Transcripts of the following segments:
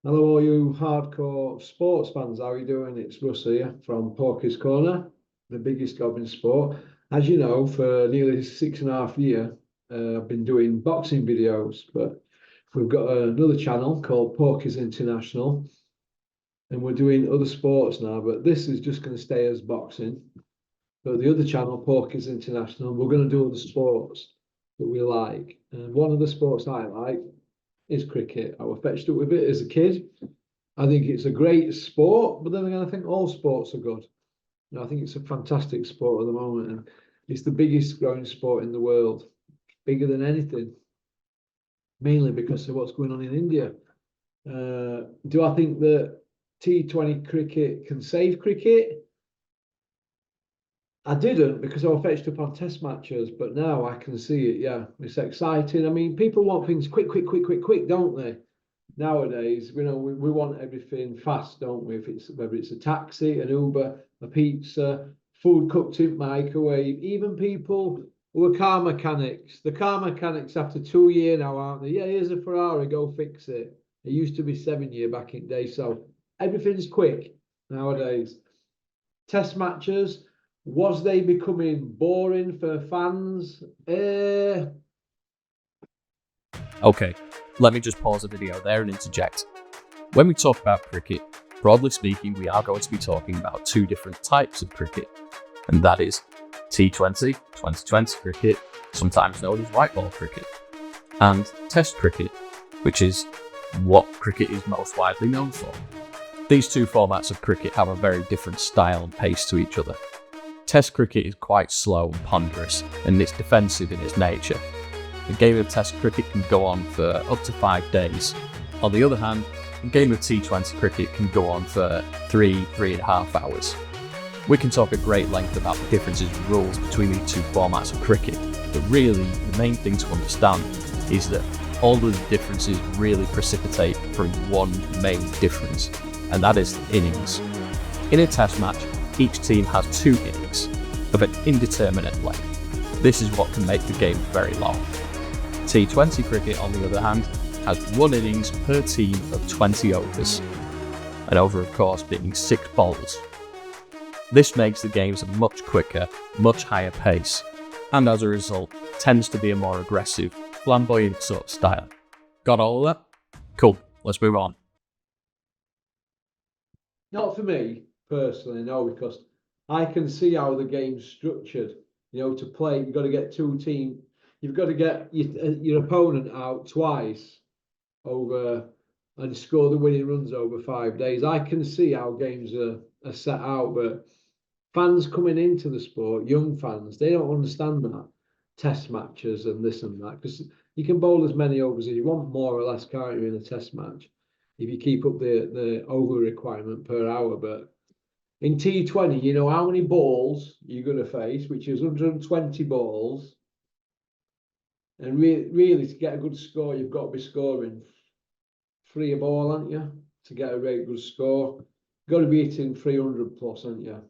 Hello, all you hardcore sports fans. How are you doing? It's Russ here from Porky's Corner, the biggest gob in sport. As you know, for nearly 6.5 years, I've been doing boxing videos, but we've got another channel called Porky's International, and we're doing other sports now. But this is just going to stay as boxing. But the other channel, Porky's International, we're going to do other sports that we like. And one of the sports I like is cricket. I was fetched up with it as a kid. I think it's a great sport, but then again, I think all sports are good. I think it's a fantastic sport at the moment, and it's the biggest growing sport in the world, bigger than anything, mainly because of what's going on in India. Do I think that T20 cricket can save cricket? I didn't because I was fetched up on test matches, but now I can see it. Yeah, it's exciting. I mean, people want things quick, quick, quick, quick, quick, don't they? Nowadays, we want everything fast, don't we? If it's whether it's a taxi, an Uber, a pizza, food cooked in microwave, even people who are car mechanics. The car mechanics after 2 years now, aren't they? Yeah, here's a Ferrari, go fix it. It used to be 7 year back in day, so everything's quick nowadays. Test matches, was they becoming boring for fans? Okay, let me just pause the video there and interject. When we talk about cricket, broadly speaking, we are going to be talking about two different types of cricket, and that is T20, 2020 cricket, sometimes known as white ball cricket, and Test cricket, which is what cricket is most widely known for. These two formats of cricket have a very different style and pace to each other. Test cricket is quite slow and ponderous, and it's defensive in its nature. A game of Test cricket can go on for up to 5 days. On the other hand, a game of T20 cricket can go on for 3.5 hours. We can talk at great length about the differences in rules between these two formats of cricket, but really the main thing to understand is that all of the differences really precipitate from one main difference, and that is the innings. In a Test match, each team has 2 innings of an indeterminate length. This is what can make the game very long. T20 cricket, on the other hand, has 1 innings per team of 20 overs, an over of course being 6 bowls. This makes the games a much quicker, much higher pace, and as a result tends to be a more aggressive, flamboyant sort of style. Got all of that? Cool, let's move on. Not for me personally, no, because I can see how the game's structured. To play, you've got to get 2 teams. You've got to get your opponent out twice over and score the winning runs over 5 days. I can see how games are set out, but fans coming into the sport, young fans, they don't understand that. Test matches and this and that, because you can bowl as many overs as you want, more or less, can't you, in a test match, if you keep up the over requirement per hour. But in T20, you know how many balls you're going to face, which is 120 balls. And really, to get a good score, you've got to be scoring 3 a ball, haven't you? To get a very good score, you've got to be hitting 300 plus, haven't you,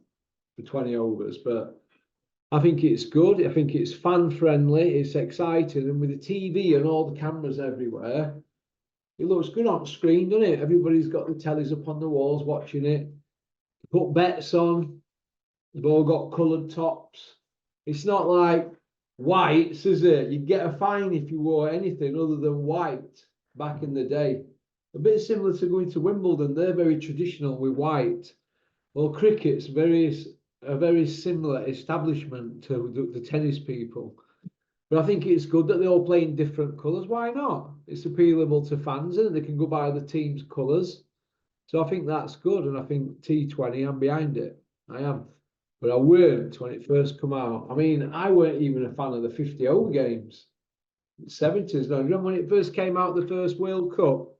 for 20 overs. But I think it's good. I think it's fan friendly. It's exciting, and with the TV and all the cameras everywhere, it looks good on screen, doesn't it? Everybody's got the tellies up on the walls watching it. Put bets on. They've all got coloured tops. It's not like whites, is it? You'd get a fine if you wore anything other than white back in the day. A bit similar to going to Wimbledon. They're very traditional with white. Well, cricket's a very similar establishment to the tennis people. But I think it's good that they all play in different colours. Why not? It's appealable to fans, and they can go by the team's colours. So I think that's good, and I think T20, I'm behind it. I am. But I weren't when it first come out. I mean, I weren't even a fan of the 50 over games. 70s. No, remember when it first came out, the first World Cup?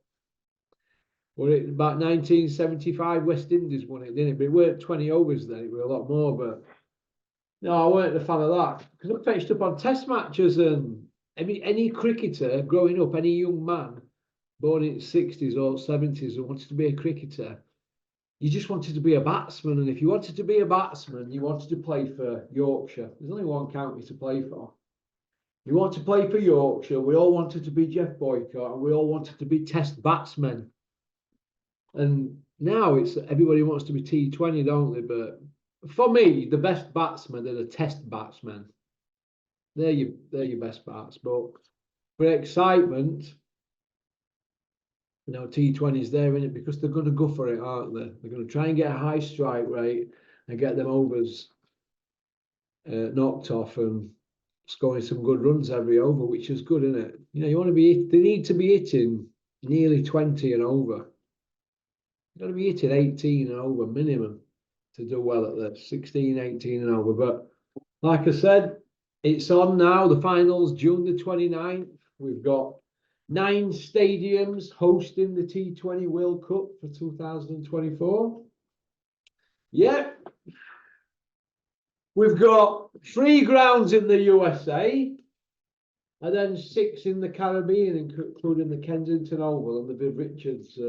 Well, it about 1975, West Indies won it, didn't it? But it weren't 20 overs then, it was a lot more. But no, I weren't a fan of that. Because I fetched up on test matches, and any cricketer growing up, any young man born in the 60s or 70s who wanted to be a cricketer, you just wanted to be a batsman. And if you wanted to be a batsman, you wanted to play for Yorkshire. There's only one county to play for. You want to play for Yorkshire. We all wanted to be Jeff Boycott, and we all wanted to be test batsmen. And now it's everybody wants to be T20, don't they? But for me, the best batsmen are the test batsmen. They're your best bats. But for excitement, T20 is there in it because they're going to go for it, aren't they? They're going to try and get a high strike rate and get them overs knocked off and scoring some good runs every over, which is good, isn't it? You want to be. They need to be hitting nearly 20 and over. You've got to be hitting 18 and over minimum to do well at the 16, 18 and over. But like I said, it's on now. The finals, June the 29th. We've got 9 stadiums hosting the T20 World Cup for 2024. Yeah. We've got 3 grounds in the USA and then 6 in the Caribbean, including the Kensington Oval and the Viv Richards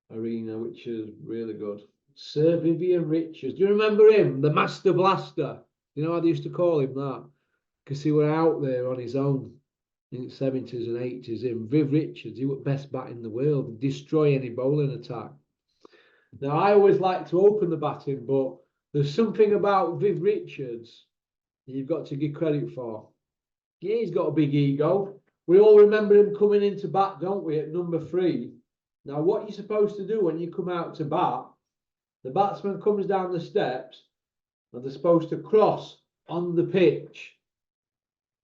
Arena, which is really good. Sir Vivian Richards. Do you remember him? The Master Blaster. You know how they used to call him that? Because he were out there on his own in the 70s and 80s. Him, Viv Richards, he was best bat in the world. Destroy any bowling attack. Now, I always like to open the batting, but there's something about Viv Richards you've got to give credit for. Yeah, he's got a big ego. We all remember him coming into bat, don't we, at number 3. Now, what you're supposed to do when you come out to bat, the batsman comes down the steps and they're supposed to cross on the pitch.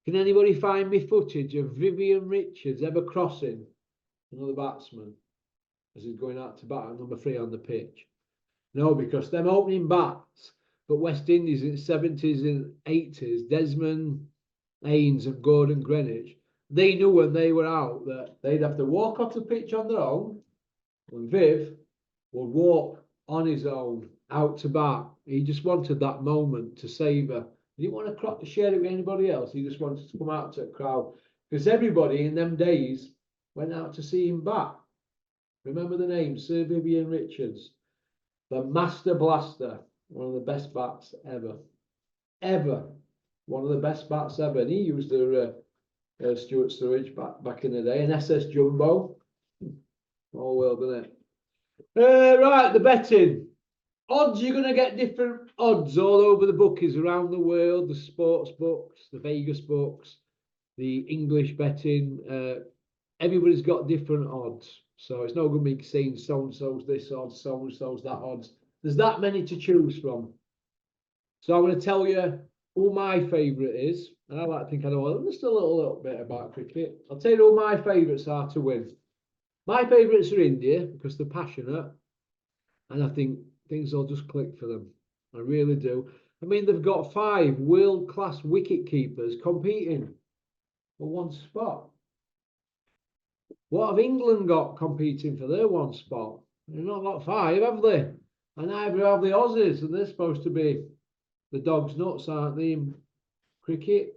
Can anybody find me footage of Vivian Richards ever crossing another batsman as he's going out to bat at number 3 on the pitch? No, because them opening bats, but West Indies in the 70s and 80s, Desmond Haynes and Gordon Greenwich, they knew when they were out that they'd have to walk off the pitch on their own, and Viv would walk on his own out to bat. He just wanted that moment to savour. He didn't want to share it with anybody else. He just wanted to come out to the crowd because everybody in them days went out to see him bat. Remember the name, Sir Vivian Richards, the Master Blaster, one of the best bats ever. Ever. One of the best bats ever. And he used the Stuart Sturridge back in the day, an SS Jumbo. All world, isn't it? Right, the betting. Odds, you're going to get different odds all over the bookies around the world, the sports books, the Vegas books, the English betting. Everybody's got different odds. So it's not going to be saying so-and-so's this odds, so-and-so's that odds. There's that many to choose from. So I'm going to tell you who my favourite is. And I like to think I know just a little bit about cricket. I'll tell you who my favourites are to win. My favourites are India because they're passionate. And I think things will just click for them. I really do. I mean, they've got 5 world-class wicket keepers competing for one spot. What have England got competing for their one spot? They've not got 5, have they? And neither have the Aussies, and they're supposed to be the dog's nuts, aren't they, in cricket?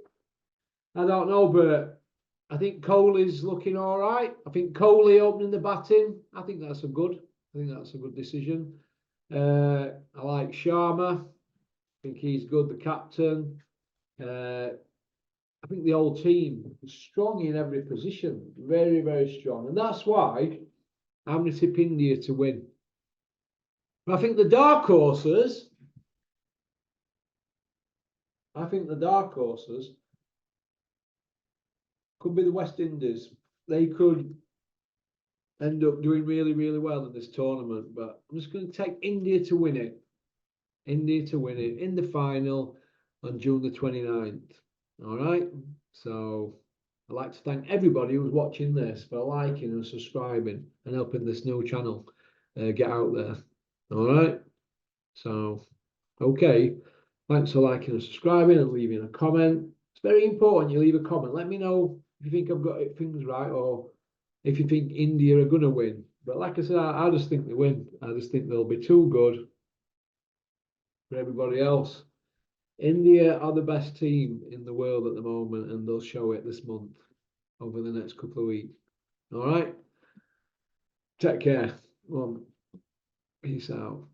I don't know, but I think Kohli's looking all right. I think Kohli opening the batting, I think that's a good decision. I like Sharma. I think he's good, the captain. I think the whole team is strong in every position. Very, very strong. And that's why I'm going to tip India to win. I think the dark horses could be the West Indies. They could end up doing really, really well in this tournament. But I'm just going to take India to win it. India to win it in the final on June the 29th. All right. So I'd like to thank everybody who's watching this for liking and subscribing and helping this new channel get out there. All right. So, okay. Thanks for liking and subscribing and leaving a comment. It's very important you leave a comment. Let me know if you think I've got things right or if you think India are going to win. But like I said, I just think they win. I just think they'll be too good for everybody else. India are the best team in the world at the moment, and they'll show it this month over the next couple of weeks. All right. Take care. Peace out.